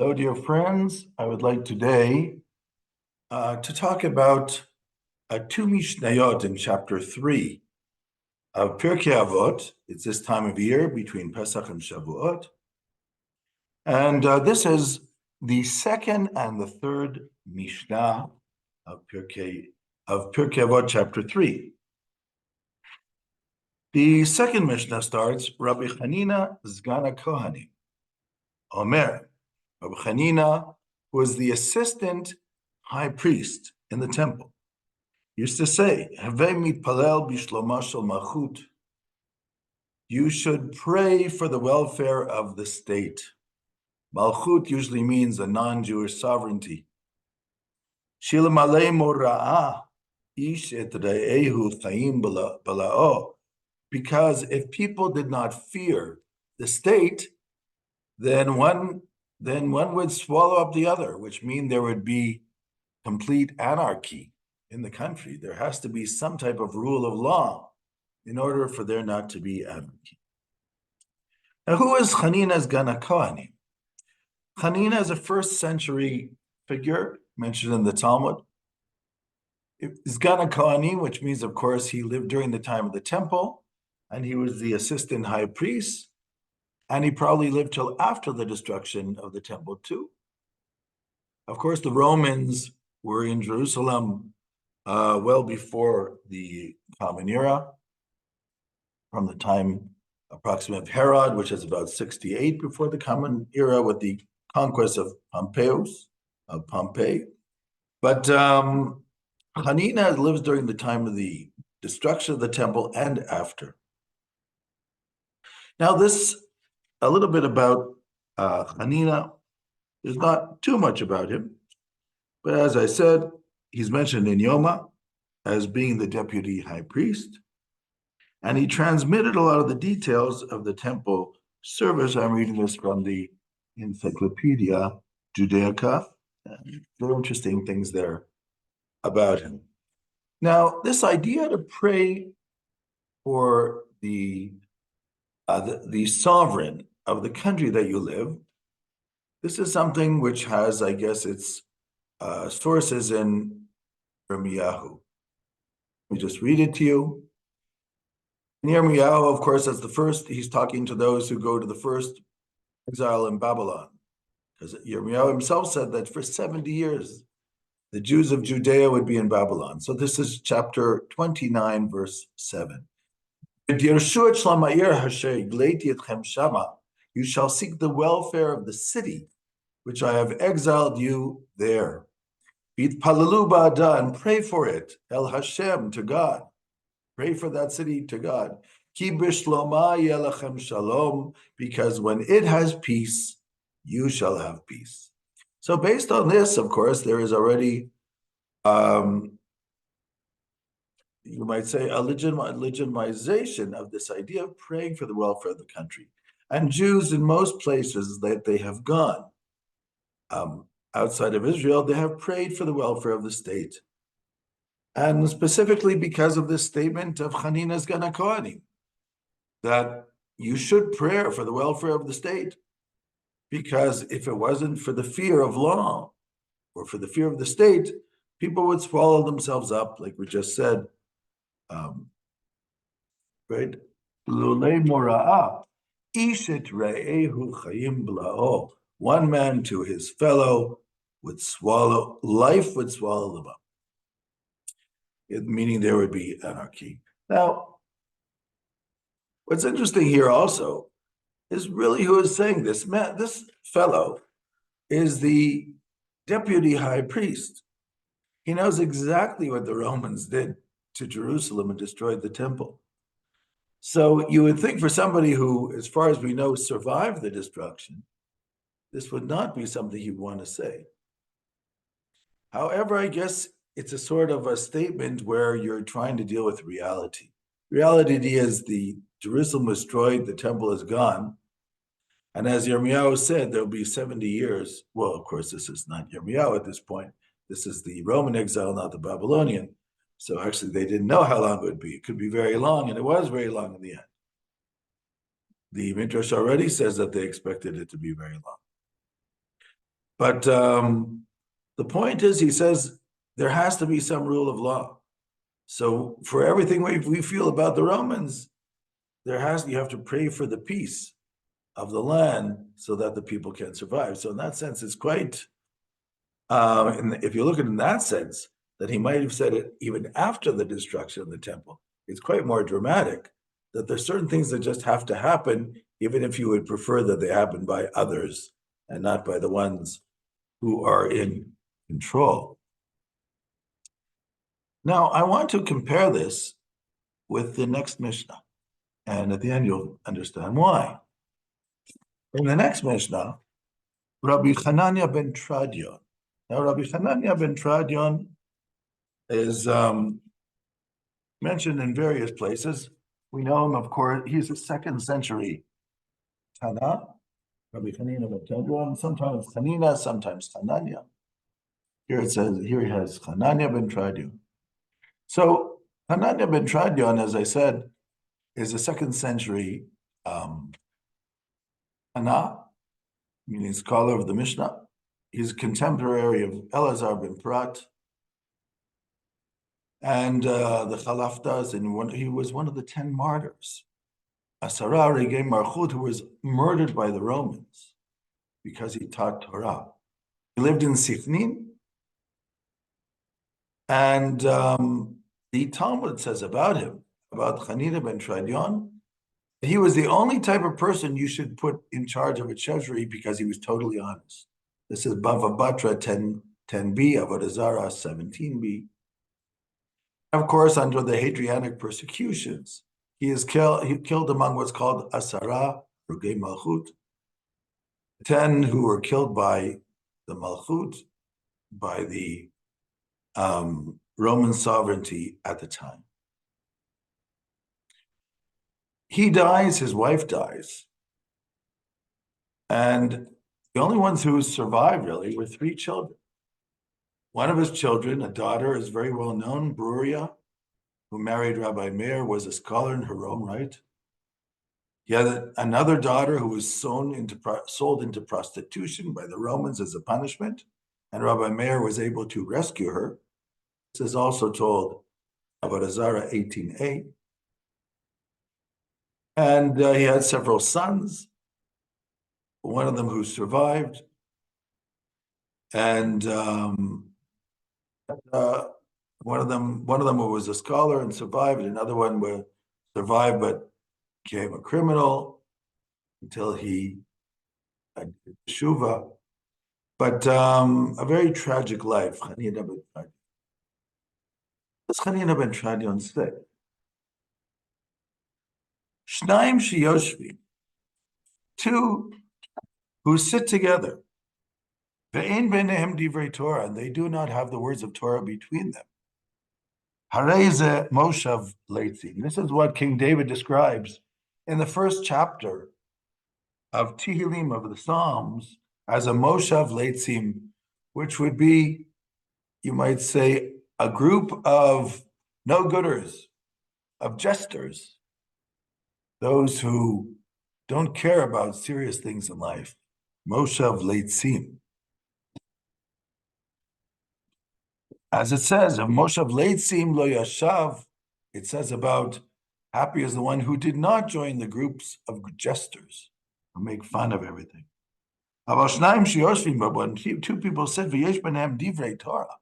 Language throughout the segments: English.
So, dear friends, I would like today to talk about two mishnayot in chapter 3 of Pirkei Avot. It's this time of year between Pesach and Shavuot. And this is the second and the third mishnah of Pirkei Avot, chapter 3. The second mishnah starts, Rabbi Chanina Zgan HaKohanim, Omer. Rabbi Chanina was the assistant high priest in the temple, used to say, "Havei mitpalel bishloma shel malchut." You should pray for the welfare of the state. Malchut usually means a non-Jewish sovereignty. Shilamale mora'ah ish et re'ehu chayim bala'o. Because if people did not fear the state, then one would swallow up the other, which means there would be complete anarchy in the country. There has to be some type of rule of law in order for there not to be anarchy. Now, who is Chanina Zgan HaKohanim? Chanina is a first century figure mentioned in the Talmud. Zgan HaKohanim, which means, of course, he lived during the time of the temple, and he was the assistant high priest, and he probably lived till after the destruction of the temple too. Of course, the Romans were in Jerusalem well before the Common Era, from the time approximate of Herod, which is about 68 before the Common Era, with the conquest of Pompeii. But Chanina lives during the time of the destruction of the temple and after. Now, a little bit about Chanina. There's not too much about him, but as I said, he's mentioned in Yoma as being the deputy high priest, and he transmitted a lot of the details of the temple service. I'm reading this from the Encyclopedia Judaica. Very interesting things there about him. Now, this idea to pray for the sovereign of the country that you live, this is something which has, I guess, its sources in Yirmiyahu. Let me just read it to you. In Yirmiyahu, of course, that's the first, he's talking to those who go to the first exile in Babylon. Because Yirmiyahu himself said that for 70 years, the Jews of Judea would be in Babylon. So this is chapter 29, verse 7. You shall seek the welfare of the city, which I have exiled you there. Vitpalalu ba'ada, and pray for it, El Hashem, to God. Pray for that city to God. Ki bishloma yelachem shalom, because when it has peace, you shall have peace. So based on this, of course, there is already, you might say, a legitimization of this idea of praying for the welfare of the country. And Jews in most places that they have gone, outside of Israel, they have prayed for the welfare of the state. And specifically because of this statement of Chanina Zgan HaKohanim, that you should pray for the welfare of the state, because if it wasn't for the fear of law or for the fear of the state, people would swallow themselves up, like we just said, right? Lulei mora'ah, ishet re'ehu chayim bla'o. One man to his fellow life would swallow them up. Meaning there would be anarchy. Now, what's interesting here also is really who is saying this. This fellow is the deputy high priest. He knows exactly what the Romans did to Jerusalem and destroyed the temple. So you would think for somebody who, as far as we know, survived the destruction, this would not be something he'd want to say. However, I guess it's a sort of a statement where you're trying to deal with reality. Reality is the Jerusalem was destroyed, the temple is gone. And as Yirmiyahu said, there'll be 70 years. Well, of course, this is not Yirmiyahu at this point. This is the Roman exile, not the Babylonian. So actually, they didn't know how long it would be. It could be very long, and it was very long in the end. The Midrash already says that they expected it to be very long. But the point is, he says there has to be some rule of law. So for everything we feel about the Romans, you have to pray for the peace of the land so that the people can survive. So in that sense, it's quite, and if you look at it in that sense, that he might have said it even after the destruction of the temple, it's quite more dramatic that there's certain things that just have to happen, even if you would prefer that they happen by others and not by the ones who are in control. Now, I want to compare this with the next Mishnah, and at the end you'll understand why. In the next Mishnah, Rabbi Hanania ben Tradion. Now, Rabbi Hanania ben Tradion is mentioned in various places. We know him, of course, he's a second century Tana, Rabbi Hanina ben Tradion, sometimes Hanina, sometimes Hanania. Here it says, here he has Hanania ben Tradion. So Hanania ben Tradion, as I said, is a second century Tana, meaning scholar of the Mishnah. He's a contemporary of Elazar ben Prat and the Chalaftas, and he was one of the 10 martyrs. Asara Regei Marchut, who was murdered by the Romans because he taught Torah. He lived in Sichnin, and the Talmud says about him, about Hanina ben Tradion, he was the only type of person you should put in charge of a treasury because he was totally honest. This is Bava Batra 10b, Avodah Zarah 17b. Of course, under the Hadrianic persecutions, he killed among what's called Asara, Rugei Malchut, 10 who were killed by the Malchut, by the Roman sovereignty at the time. He dies, his wife dies, and the only ones who survived really were 3 children. One of his children, a daughter, is very well known, Bruria, who married Rabbi Meir, was a scholar in her own right. He had another daughter who was sold into prostitution by the Romans as a punishment, and Rabbi Meir was able to rescue her. This is also told about Azara 18a. And he had several sons, one of them who survived, and one of them who was a scholar and survived, another one survived but became a criminal until he had teshuva. But a very tragic life. Hanina ben Tradion. What's Hanina ben Tradion say? Shnaim sheyoshvi, 2 who sit together. Ve'ein beinehem divrei Torah, and they do not have the words of Torah between them. Hareze moshav leitzim. This is what King David describes in the first chapter of Tehillim, of the Psalms, as a moshav leitzim, which would be, you might say, a group of no-gooders, of jesters, those who don't care about serious things in life. Moshav leitzim. As it says, of Moshav leitzim lo yashav, it says about happy is the one who did not join the groups of jesters who make fun of everything. But when 2 people said, V'yesh b'nehem divrei Torah,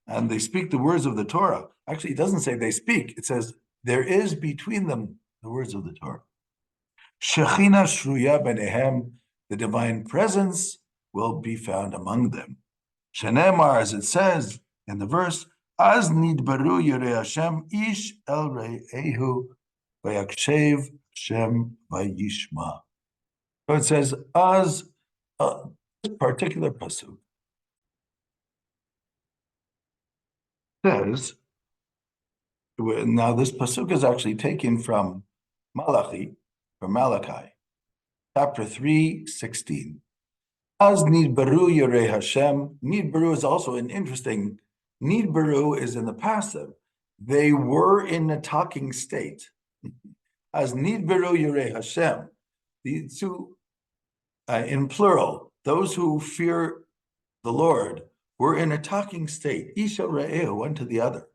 and they speak the words of the Torah. Actually, it doesn't say they speak. It says there is between them the words of the Torah. Shechina shruya b'nehem, the divine presence will be found among them. Shenemar, as it says in the verse, Az nidbaru yirei Hashem ish el re'ehu vayakshev Hashem vayishma. So it says, Az, this particular pasuk says, now this pasuk is actually taken from Malachi, chapter 3:16. As nidbaru yirei Hashem. Nidbaru is also an interesting. Nidbaru is in the passive. They were in a talking state. As nidbaru yirei Hashem. The 2 in plural. those who fear the Lord were in a talking state, Isha Re'eh, one to the other.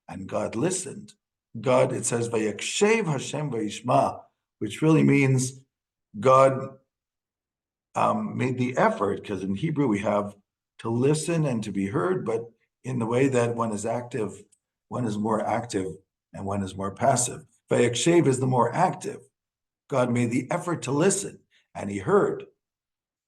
And God listened. God, it says, Vayakshev Hashem Vayishma, which really means God made the effort, because in Hebrew we have to listen and to be heard, but in the way that one is active, one is more active and one is more passive. Vayakshev is the more active. God made the effort to listen, and he heard.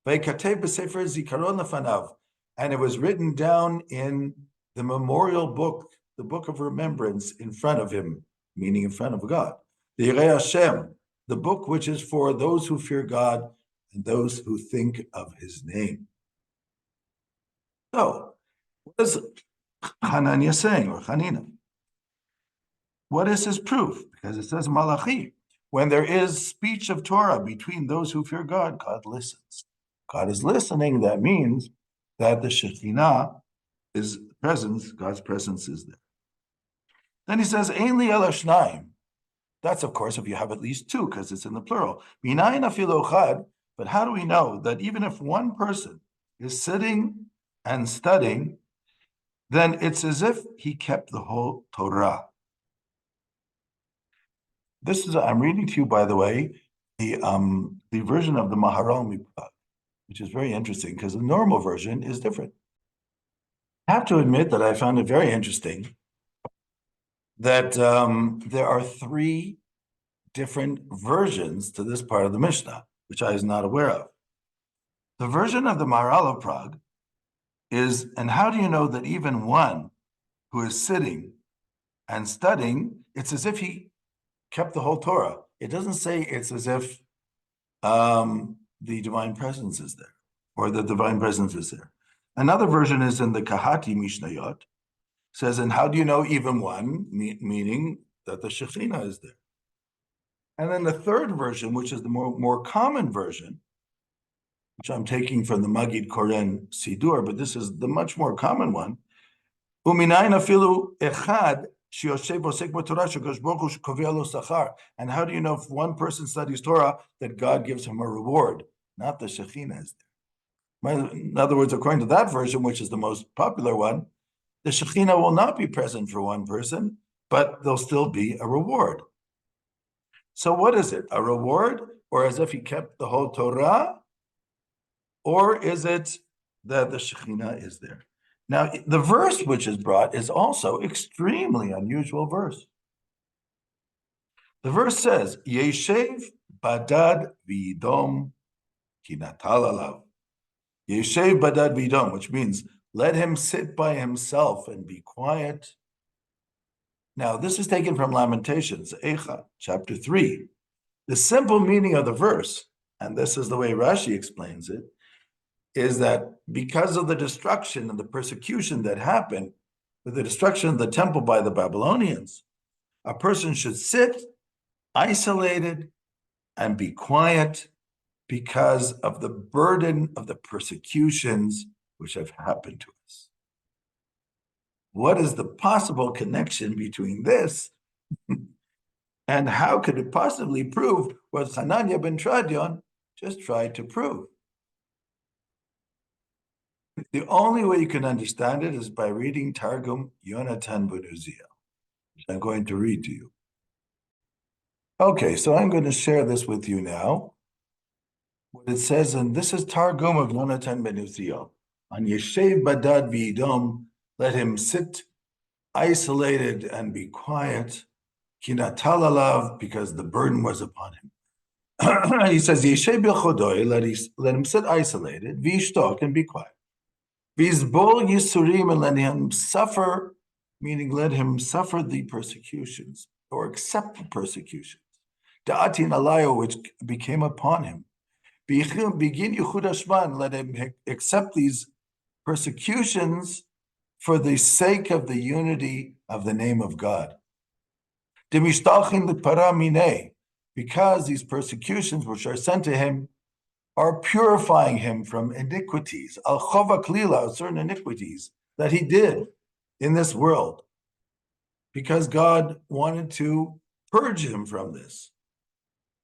Vayikatev b'sefer zikaron lefanav, and it was written down in the memorial book, the book of remembrance in front of him, meaning in front of God. The Yirei Hashem, the book which is for those who fear God and those who think of his name. So, what is Hananiah saying, or Hanina? What is his proof? Because it says Malachi, when there is speech of Torah between those who fear God, God listens. God is listening. That means that the Shekhinah is presence, God's presence is there. Then he says, Ein li ela shnayim. That's, of course, if you have at least two, because it's in the plural. Minayin afilu echad. But how do we know that even if one person is sitting and studying, then it's as if he kept the whole Torah? This is, I'm reading to you, by the way, the version of the Maharal Mipad, which is very interesting because the normal version is different. I have to admit that I found it very interesting that there are three different versions to this part of the Mishnah, which I was not aware of. The version of the Maharal of Prague is, and how do you know that even one who is sitting and studying, it's as if he kept the whole Torah. It doesn't say it's as if the divine presence is there, or the divine presence is there. Another version is in the Kahati Mishnayot, says, and how do you know even one, meaning that the Shekhinah is there. And then the third version, which is the more common version, which I'm taking from the Magid Koren Sidur, but this is the much more common one, Uminayin afilu echad. And how do you know if one person studies Torah that God gives him a reward, not the Shekhinah is there? In other words, according to that version, which is the most popular one, the Shekhinah will not be present for one person, but there'll still be a reward. So what is it? A reward, or as if he kept the whole Torah? Or is it that the Shekhinah is there? Now, the verse which is brought is also extremely unusual verse. The verse says, Yeshev badad v'yidom ki natal alav. Yeshev badad v'yidom, which means let him sit by himself and be quiet. Now, this is taken from Lamentations, Eicha, chapter 3. The simple meaning of the verse, and this is the way Rashi explains it, is that because of the destruction and the persecution that happened with the destruction of the temple by the Babylonians, a person should sit isolated and be quiet because of the burden of the persecutions which have happened to us. What is the possible connection between this and how could it possibly prove what Hananiah ben Tradion just tried to prove? The only way you can understand it is by reading Targum Yonatan ben Uziel, which I'm going to read to you. Okay, so I'm going to share this with you now. What it says, and this is Targum of Yonatan ben Uziel. On Yeshev badad v'yidom, let him sit isolated and be quiet. Ki natal alav, because the burden was upon him. He says, Yeshev b'chodoi, let him sit isolated, v'yishtok, and be quiet. V'yizbol yisurim, and let him suffer, meaning let him suffer the persecutions, or accept the persecutions. Da'atin alayo, which became upon him. Begin Yichud Hashman, let him accept these persecutions for the sake of the unity of the name of God. Demishtalchin l'para mineh, because these persecutions which are sent to him are purifying him from iniquities, al chova klila, certain iniquities that he did in this world, because God wanted to purge him from this.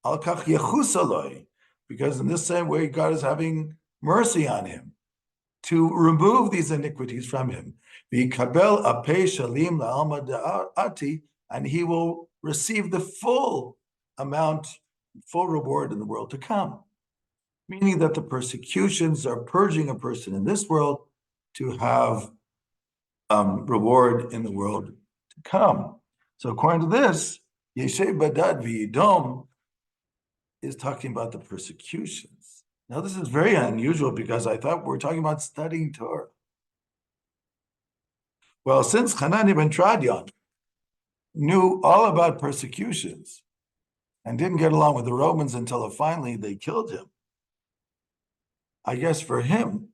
Al kach yechus aloi, because in this same way God is having mercy on him, to remove these iniquities from him. V'yikabel apei shalim la'alma da'ati, and he will receive the full amount, full reward in the world to come. Meaning that the persecutions are purging a person in this world to have reward in the world to come. So according to this, Yeshe Badad V'Yidom is talking about the persecutions. Now this is very unusual because I thought we were talking about studying Torah. Well, since Hanani ben Tradion knew all about persecutions and didn't get along with the Romans until finally they killed him, I guess for him,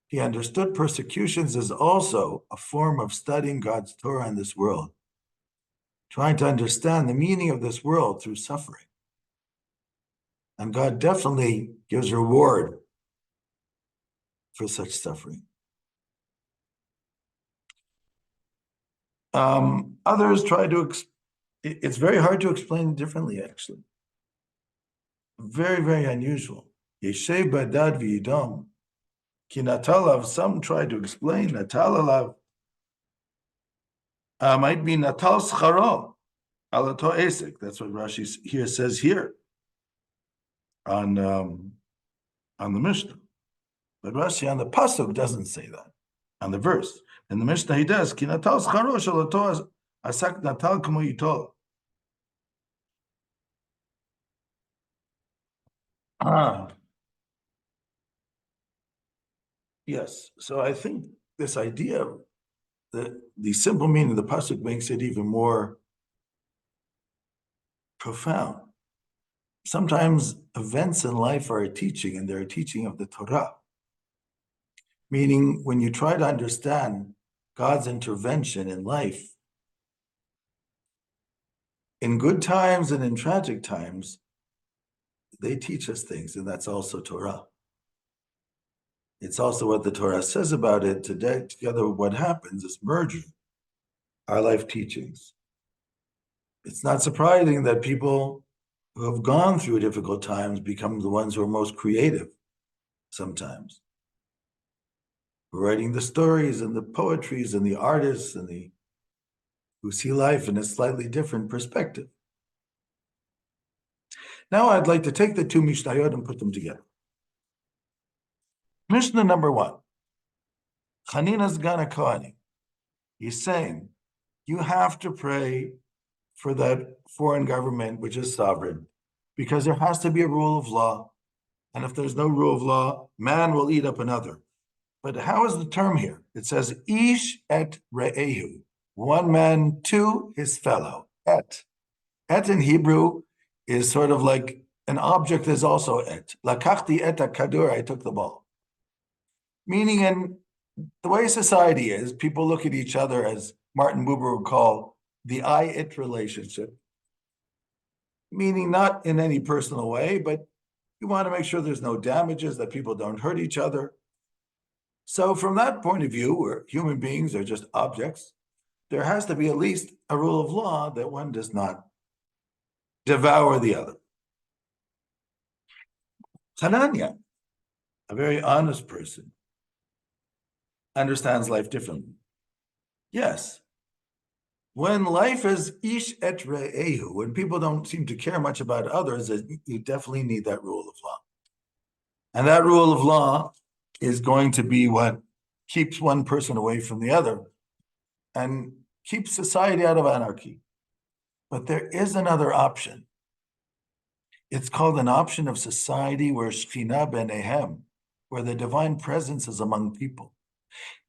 he understood persecutions as also a form of studying God's Torah in this world, trying to understand the meaning of this world through suffering. And God definitely gives reward for such suffering. Others try to, it's very hard to explain differently, actually. Very, very unusual. Yeshev badad v'yidom. Ki natalav, some try to explain natalalav. Might be natal scharo, alato esek. That's what Rashi here says here on the Mishnah. But Rashi on the pasuk doesn't say that. On the verse. In the Mishnah he does, ki natal scharo shalato asak natal k'mo yitol. Yes. So I think this idea that the simple meaning of the pasuk makes it even more profound. Sometimes events in life are a teaching, and they're a teaching of the Torah. Meaning, when you try to understand God's intervention in life, in good times and in tragic times, they teach us things, and that's also Torah. It's also what the Torah says about it. Together with what happens is merging our life teachings. It's not surprising that people who have gone through difficult times become the ones who are most creative sometimes. Writing the stories and the poetries and the artists and who see life in a slightly different perspective. Now I'd like to take the two Mishnayot and put them together. Mishnah number 1, Chanina's Gana Kohani. He's saying, you have to pray for that foreign government, which is sovereign, because there has to be a rule of law. And if there's no rule of law, man will eat up another. But how is the term here? It says, Ish et re'ehu, one man to his fellow. Et. Et in Hebrew is sort of like an object is also et. Lakachti et kadur, I took the ball. Meaning in the way society is, people look at each other as Martin Buber would call the I-it relationship. Meaning not in any personal way, but you want to make sure there's no damages, that people don't hurt each other. So from that point of view, where human beings are just objects, there has to be at least a rule of law that one does not devour the other. Hanania, a very honest person, understands life differently. Yes, when life is ish et re'ehu, when people don't seem to care much about others, you definitely need that rule of law. And that rule of law is going to be what keeps one person away from the other and keeps society out of anarchy. But there is another option. It's called an option of society where Shekhinah benehem, where the divine presence is among people.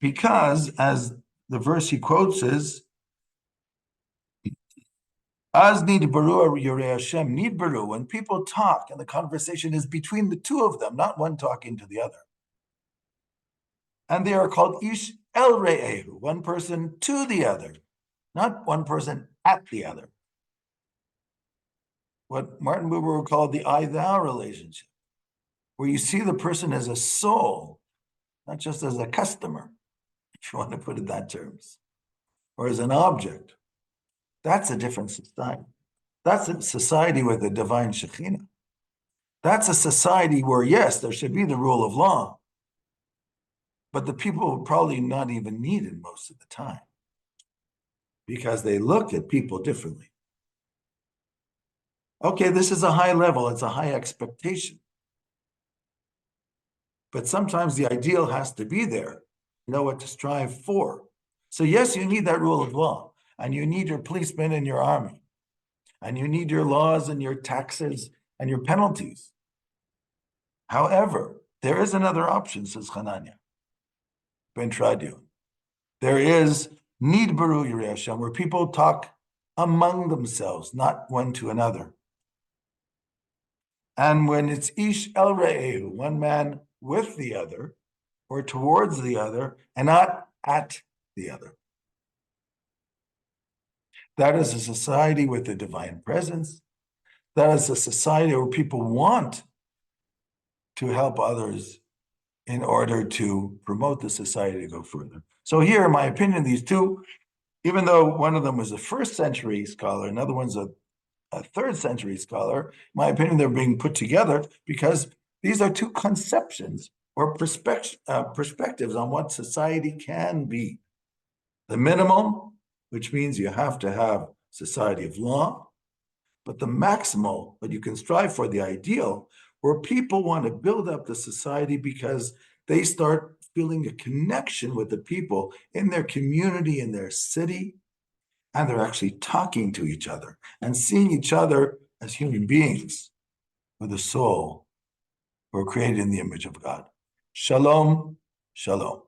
Because, as the verse he quotes is, Az nidbaru yorei Hashem, nidbaru, when people talk and the conversation is between the two of them, not one talking to the other. And they are called ish el re'ehu, one person to the other, not one person at the other. What Martin Buber would call the I-thou relationship, where you see the person as a soul, not just as a customer, if you want to put it in that terms, or as an object. That's a different society. That's a society with a divine Shekhinah. That's a society where, yes, there should be the rule of law, but the people would probably not even need it most of the time because they look at people differently. Okay, this is a high level, it's a high expectation. But sometimes the ideal has to be there, you know what to strive for. So, yes, you need that rule of law, and you need your policemen and your army, and you need your laws and your taxes and your penalties. However, there is another option, says Hanania ben Tradion. There is need baru Yirei Hashem, where people talk among themselves, not one to another. And when it's ish el re'ehu, one man with the other, or towards the other, and not at the other. That is a society with a divine presence. That is a society where people want to help others in order to promote the society to go further. So here, in my opinion, these two, even though one of them was a first century scholar, another one's a third century scholar, in my opinion, they're being put together because these are two conceptions or perspectives on what society can be. The minimum, which means you have to have society of law, but the maximal, what you can strive for, the ideal, where people want to build up the society because they start feeling a connection with the people in their community, in their city, and they're actually talking to each other and seeing each other as human beings with a soul who are created in the image of God. Shalom, shalom.